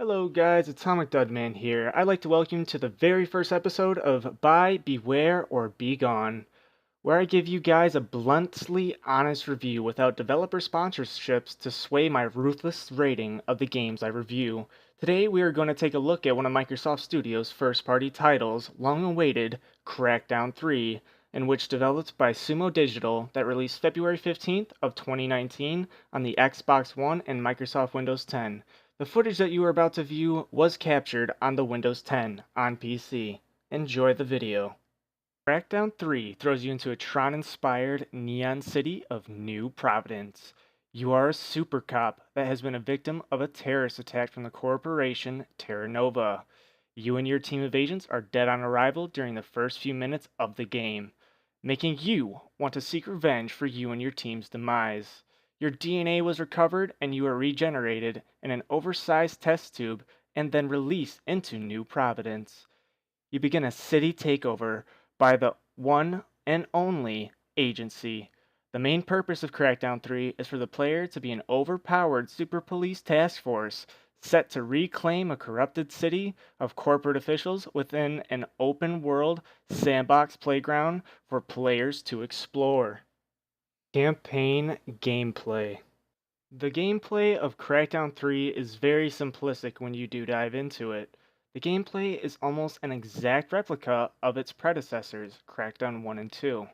Hello guys, Atomic Dudman here. I'd like to welcome you to the very first episode of Buy, Beware, or Begone, where I give you guys a bluntly honest review without developer sponsorships to sway my ruthless rating of the games I review. Today we are going to take a look at one of Microsoft Studios' first-party titles, long-awaited Crackdown 3, in which developed by Sumo Digital that released February 15th of 2019 on the Xbox One and Microsoft Windows 10. The footage that you are about to view was captured on the Windows 10 on PC. Enjoy the video. Crackdown 3 throws you into a Tron-inspired neon city of New Providence. You are a super cop that has been a victim of a terrorist attack from the corporation Terra Nova. You and your team of agents are dead on arrival during the first few minutes of the game, making you want to seek revenge for you and your team's demise. Your DNA was recovered and you are regenerated in an oversized test tube and then released into New Providence. You begin a city takeover by the one and only agency. The main purpose of Crackdown 3 is for the player to be an overpowered super police task force set to reclaim a corrupted city of corporate officials within an open world sandbox playground for players to explore. Campaign gameplay. The gameplay of Crackdown 3 is very simplistic when you do dive into it. The gameplay is almost an exact replica of its predecessors, Crackdown 1 and 2.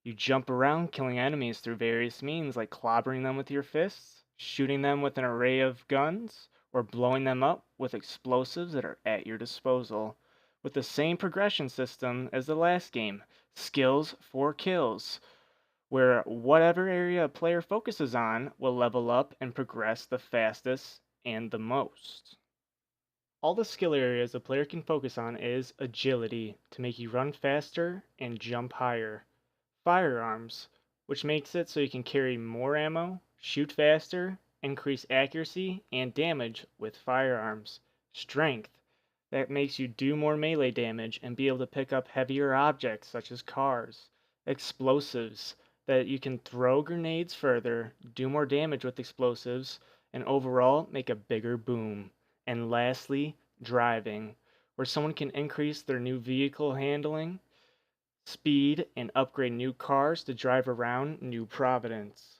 You jump around killing enemies through various means like clobbering them with your fists, shooting them with an array of guns, or blowing them up with explosives that are at your disposal. With the same progression system as the last game, skills for kills, where whatever area a player focuses on will level up and progress the fastest and the most. All the skill areas a player can focus on is agility, to make you run faster and jump higher. Firearms, which makes it so you can carry more ammo, shoot faster, increase accuracy and damage with firearms. Strength, that makes you do more melee damage and be able to pick up heavier objects such as cars. Explosives, that you can throw grenades further, do more damage with explosives, and overall make a bigger boom. And lastly, driving, where someone can increase their new vehicle handling, speed, and upgrade new cars to drive around New Providence.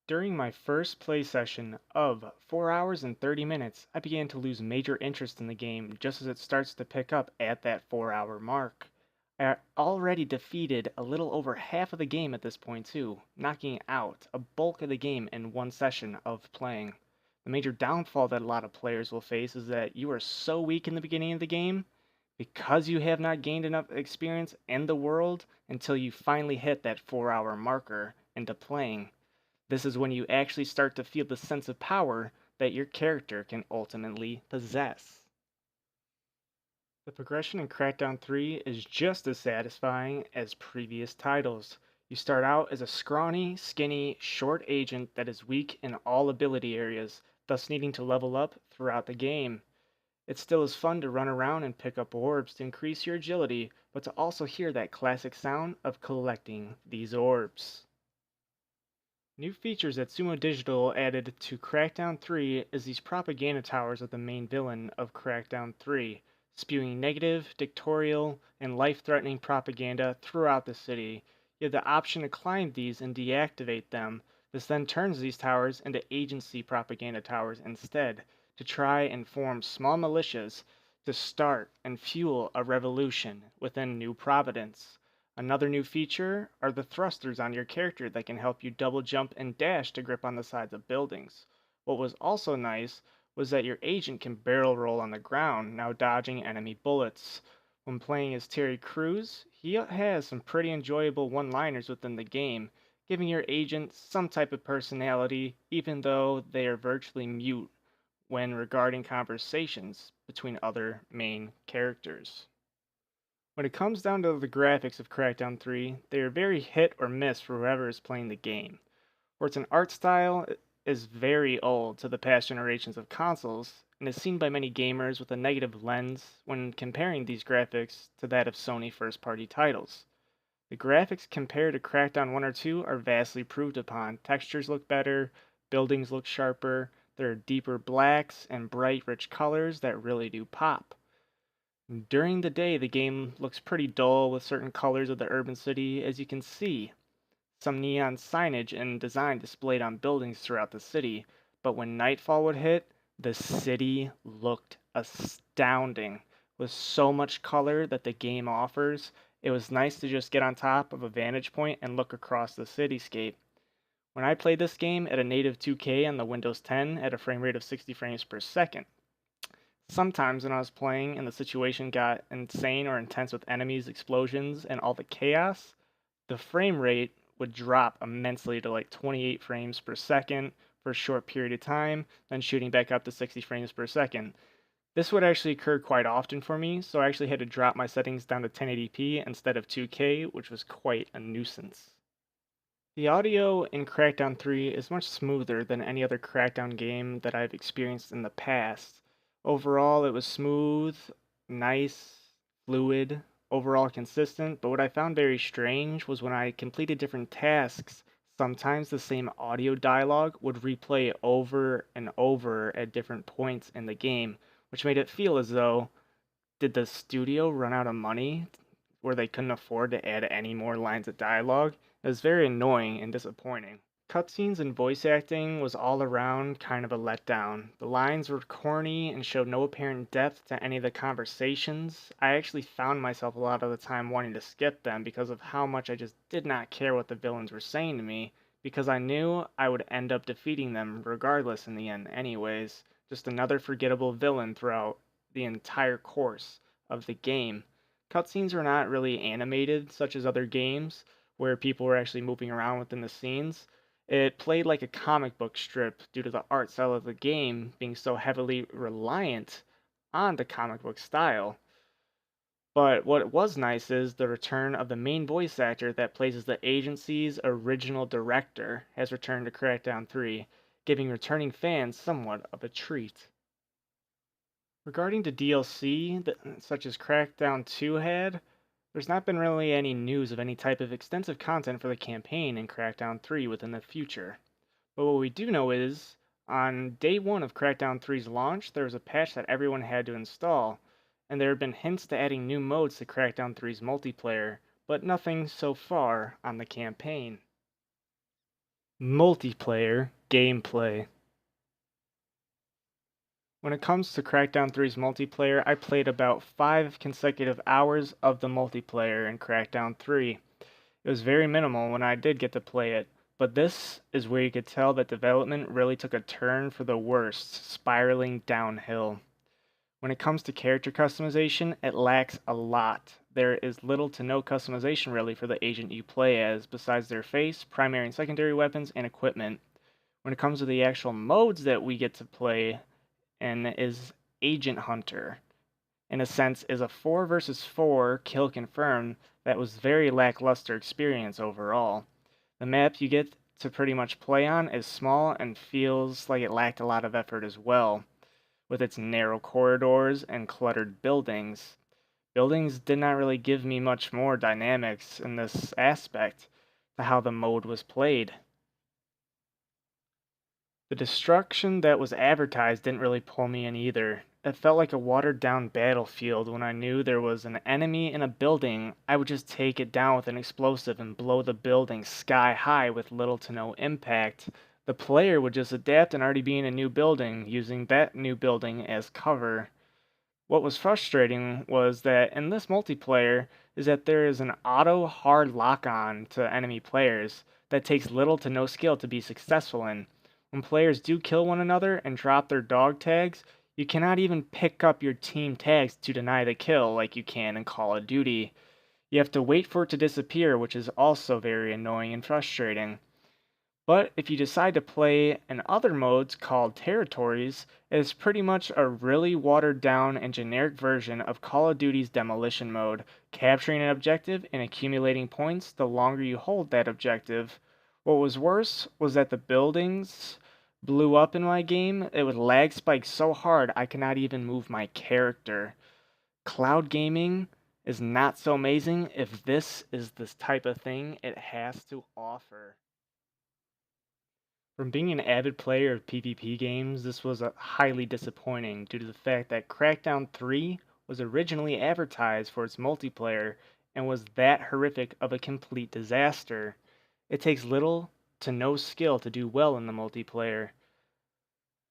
During my first play session of 4 hours and 30 minutes, I began to lose major interest in the game just as it starts to pick up at that 4-hour mark. I already defeated a little over half of the game at this point too, knocking out a bulk of the game in one session of playing. The major downfall that a lot of players will face is that you are so weak in the beginning of the game because you have not gained enough experience in the world until you finally hit that 4-hour marker into playing. This is when you actually start to feel the sense of power that your character can ultimately possess. The progression in Crackdown 3 is just as satisfying as previous titles. You start out as a scrawny, skinny, short agent that is weak in all ability areas, thus needing to level up throughout the game. It still is fun to run around and pick up orbs to increase your agility, but to also hear that classic sound of collecting these orbs. New features that Sumo Digital added to Crackdown 3 is these propaganda towers of the main villain of Crackdown 3, spewing negative, dictatorial, and life-threatening propaganda throughout the city. You have the option to climb these and deactivate them. This then turns these towers into agency propaganda towers instead, to try and form small militias to start and fuel a revolution within New Providence. Another new feature are the thrusters on your character that can help you double jump and dash to grip on the sides of buildings. What was also nice was that your agent can barrel roll on the ground, now dodging enemy bullets. When playing as Terry Crews, he has some pretty enjoyable one-liners within the game, giving your agent some type of personality even though they are virtually mute when regarding conversations between other main characters. When it comes down to the graphics of Crackdown 3, they are very hit or miss for whoever is playing the game. Where its an art style is very old to the past generations of consoles, and is seen by many gamers with a negative lens when comparing these graphics to that of Sony first-party titles. The graphics compared to Crackdown 1 or 2 are vastly improved upon. Textures look better, buildings look sharper, There are deeper blacks and bright, rich colors that really do pop. During the day, the game looks pretty dull with certain colors of the urban city, as you can see. Some neon signage and design displayed on buildings throughout the city, but when nightfall would hit, the city looked astounding. With so much color that the game offers, it was nice to just get on top of a vantage point and look across the cityscape. When I played this game at a native 2K on the Windows 10 at a frame rate of 60 frames per second, sometimes when I was playing and the situation got insane or intense with enemies, explosions, and all the chaos, the frame rate would drop immensely to like 28 frames per second for a short period of time, then shooting back up to 60 frames per second. This would actually occur quite often for me, so I actually had to drop my settings down to 1080p instead of 2K, which was quite a nuisance. The audio in Crackdown 3 is much smoother than any other Crackdown game that I've experienced in the past. Overall, it was smooth, nice, fluid, overall consistent, but what I found very strange was when I completed different tasks, sometimes the same audio dialogue would replay over and over at different points in the game, which made it feel as though did the studio run out of money where they couldn't afford to add any more lines of dialogue? It was very annoying and disappointing. Cutscenes and voice acting was all around kind of a letdown. The lines were corny and showed no apparent depth to any of the conversations. I actually found myself a lot of the time wanting to skip them because of how much I just did not care what the villains were saying to me, because I knew I would end up defeating them regardless in the end anyways. Just another forgettable villain throughout the entire course of the game. Cutscenes are not really animated, such as other games, where people were actually moving around within the scenes. It played like a comic book strip due to the art style of the game being so heavily reliant on the comic book style. But what was nice is the return of the main voice actor that plays as the agency's original director has returned to Crackdown 3, giving returning fans somewhat of a treat. Regarding the DLC, such as Crackdown 2 had, there's not been really any news of any type of extensive content for the campaign in Crackdown 3 within the future. But what we do know is, on day 1 of Crackdown 3's launch, there was a patch that everyone had to install, and there have been hints to adding new modes to Crackdown 3's multiplayer, but nothing so far on the campaign. Multiplayer gameplay. When it comes to Crackdown 3's multiplayer, I played about 5 consecutive hours of the multiplayer in Crackdown 3. It was very minimal when I did get to play it, but this is where you could tell that development really took a turn for the worst, spiraling downhill. When it comes to character customization, it lacks a lot. There is little to no customization really for the agent you play as, besides their face, primary and secondary weapons, and equipment. When it comes to the actual modes that we get to play, and is Agent Hunter. In a sense, is a 4 versus 4 kill confirmed that was very lackluster experience overall. The map you get to pretty much play on is small and feels like it lacked a lot of effort as well, with its narrow corridors and cluttered buildings. Buildings did not really give me much more dynamics in this aspect to how the mode was played. The destruction that was advertised didn't really pull me in either. It felt like a watered down battlefield. When I knew there was an enemy in a building, I would just take it down with an explosive and blow the building sky high with little to no impact. The player would just adapt and already be in a new building, using that new building as cover. What was frustrating was that in this multiplayer is that there is an auto hard lock on to enemy players that takes little to no skill to be successful in. When players do kill one another and drop their dog tags, you cannot even pick up your team tags to deny the kill like you can in Call of Duty. You have to wait for it to disappear, which is also very annoying and frustrating. But if you decide to play in other modes called territories, it is pretty much a really watered down and generic version of Call of Duty's demolition mode, capturing an objective and accumulating points the longer you hold that objective. What was worse was that the buildings blew up in my game. It would lag spike so hard I could not even move my character. Cloud gaming is not so amazing if this is the type of thing it has to offer. From being an avid player of PvP games, this was highly disappointing due to the fact that Crackdown 3 was originally advertised for its multiplayer and was that horrific of a complete disaster. It takes little to no skill to do well in the multiplayer.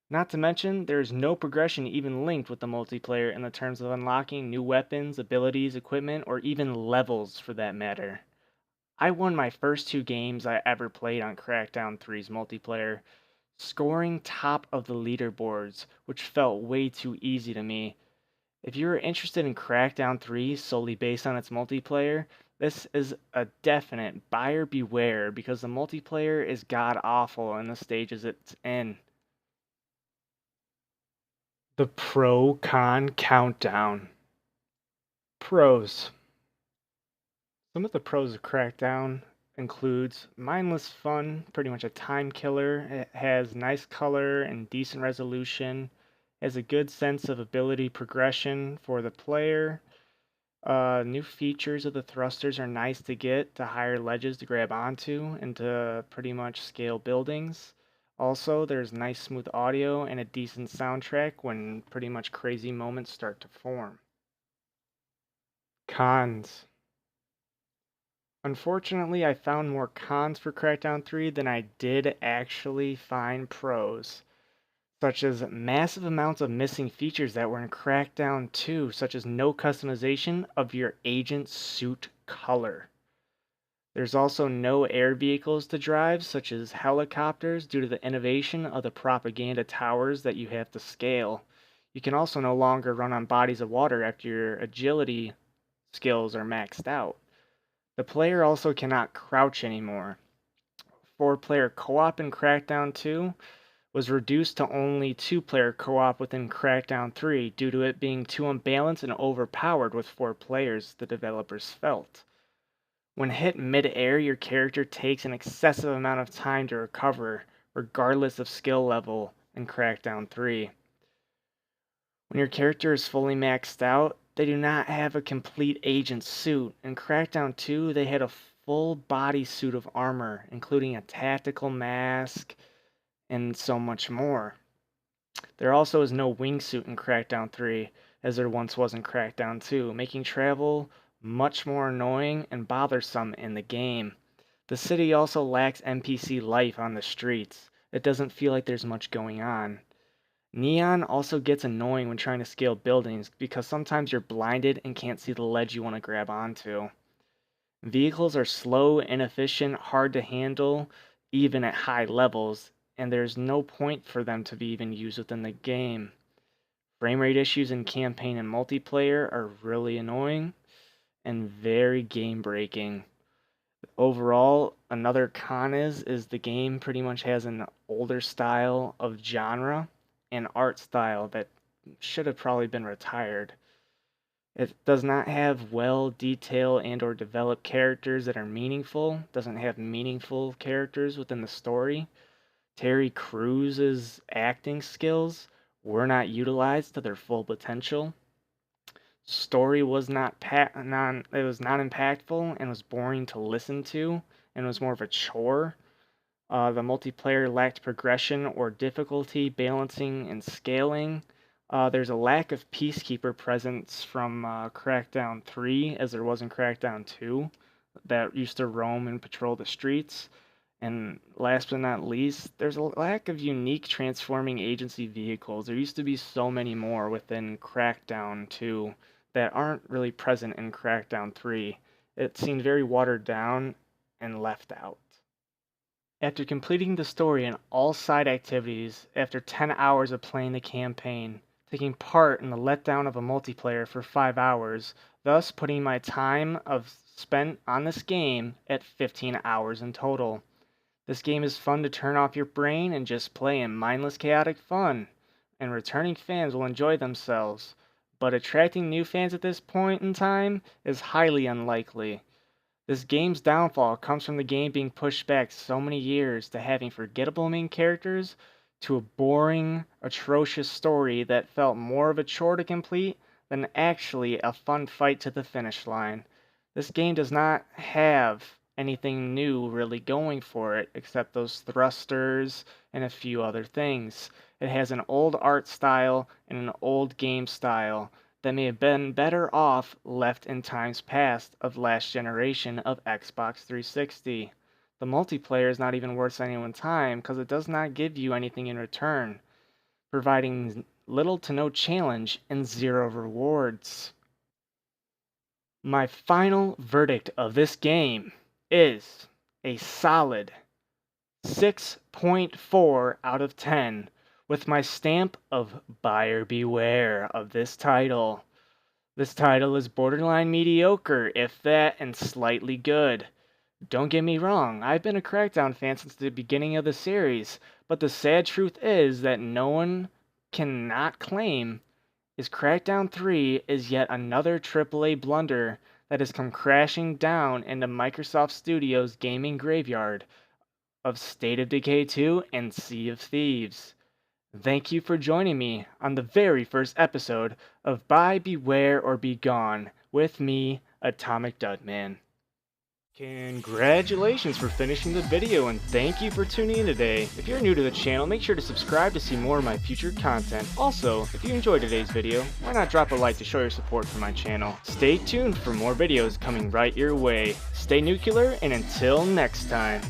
Not to mention, there is no progression even linked with the multiplayer in the terms of unlocking new weapons, abilities, equipment, or even levels for that matter. I won my first two games I ever played on Crackdown 3's multiplayer, scoring top of the leaderboards, which felt way too easy to me. If you are interested in Crackdown 3 solely based on its multiplayer, this is a definite buyer beware because the multiplayer is god awful in the stages it's in. The Pro Con Countdown. Pros. Some of the pros of Crackdown includes mindless fun, pretty much a time killer. It has nice color and decent resolution. Has a good sense of ability progression for the player. New features of the thrusters are nice to get to higher ledges to grab onto and to pretty much scale buildings. Also, there's nice smooth audio and a decent soundtrack when pretty much crazy moments start to form. Cons. Unfortunately, I found more cons for Crackdown 3 than I did actually find pros, such as massive amounts of missing features that were in Crackdown 2, such as no customization of your agent's suit color. There's also no air vehicles to drive, such as helicopters, due to the innovation of the propaganda towers that you have to scale. You can also no longer run on bodies of water after your agility skills are maxed out. The player also cannot crouch anymore. Four-player co-op in Crackdown 2 was reduced to only two-player co-op within Crackdown 3 due to it being too unbalanced and overpowered with four players, the developers felt. When hit mid-air, your character takes an excessive amount of time to recover, regardless of skill level in Crackdown 3. When your character is fully maxed out, they do not have a complete agent suit. In Crackdown 2, they had a full body suit of armor, including a tactical mask and so much more. There also is no wingsuit in Crackdown 3, as there once was in Crackdown 2, making travel much more annoying and bothersome in the game. The city also lacks NPC life on the streets. It doesn't feel like there's much going on. Neon also gets annoying when trying to scale buildings because sometimes you're blinded and can't see the ledge you want to grab onto. Vehicles are slow, inefficient, hard to handle, even at high levels, and there's no point for them to be even used within the game. Frame rate issues in campaign and multiplayer are really annoying and very game breaking. Overall, another con is the game pretty much has an older style of genre and art style that should have probably been retired. It does not have well detailed and or developed characters that are meaningful, doesn't have meaningful characters within the story. Terry Crews's acting skills were not utilized to their full potential. Story was not it was not impactful and was boring to listen to and was more of a chore. The multiplayer lacked progression or difficulty, balancing, and scaling. There's a lack of Peacekeeper presence from Crackdown 3, as there was in Crackdown 2, that used to roam and patrol the streets. And last but not least, there's a lack of unique transforming agency vehicles. There used to be so many more within Crackdown 2 that aren't really present in Crackdown 3. It seemed very watered down and left out. After completing the story and all side activities, after 10 hours of playing the campaign, taking part in the letdown of a multiplayer for 5 hours, thus putting my time of spent on this game at 15 hours in total. This game is fun to turn off your brain and just play in mindless chaotic fun, and returning fans will enjoy themselves, but attracting new fans at this point in time is highly unlikely. This game's downfall comes from the game being pushed back so many years to having forgettable main characters to a boring, atrocious story that felt more of a chore to complete than actually a fun fight to the finish line. This game does not have anything new really going for it except those thrusters and a few other things. It has an old art style and an old game style that may have been better off left in times past of last generation of Xbox 360. The multiplayer is not even worth anyone's time because it does not give you anything in return, providing little to no challenge and zero rewards. My final verdict of this game is a solid 6.4 out of 10 with my stamp of buyer beware of this title. This title is borderline mediocre, if that, and slightly good. Don't get me wrong, I've been a Crackdown fan since the beginning of the series, but the sad truth is that no one cannot claim is Crackdown 3 is yet another AAA blunder that has come crashing down into Microsoft Studios' gaming graveyard of State of Decay 2 and Sea of Thieves. Thank you for joining me on the very first episode of Buy, Beware, or Begone with me, Atomic Dudman. Congratulations for finishing the video, and thank you for tuning in today. If you're new to the channel, make sure to subscribe to see more of my future content. Also, if you enjoyed today's video, why not drop a like to show your support for my channel. Stay tuned for more videos coming right your way. Stay nuclear, and until next time.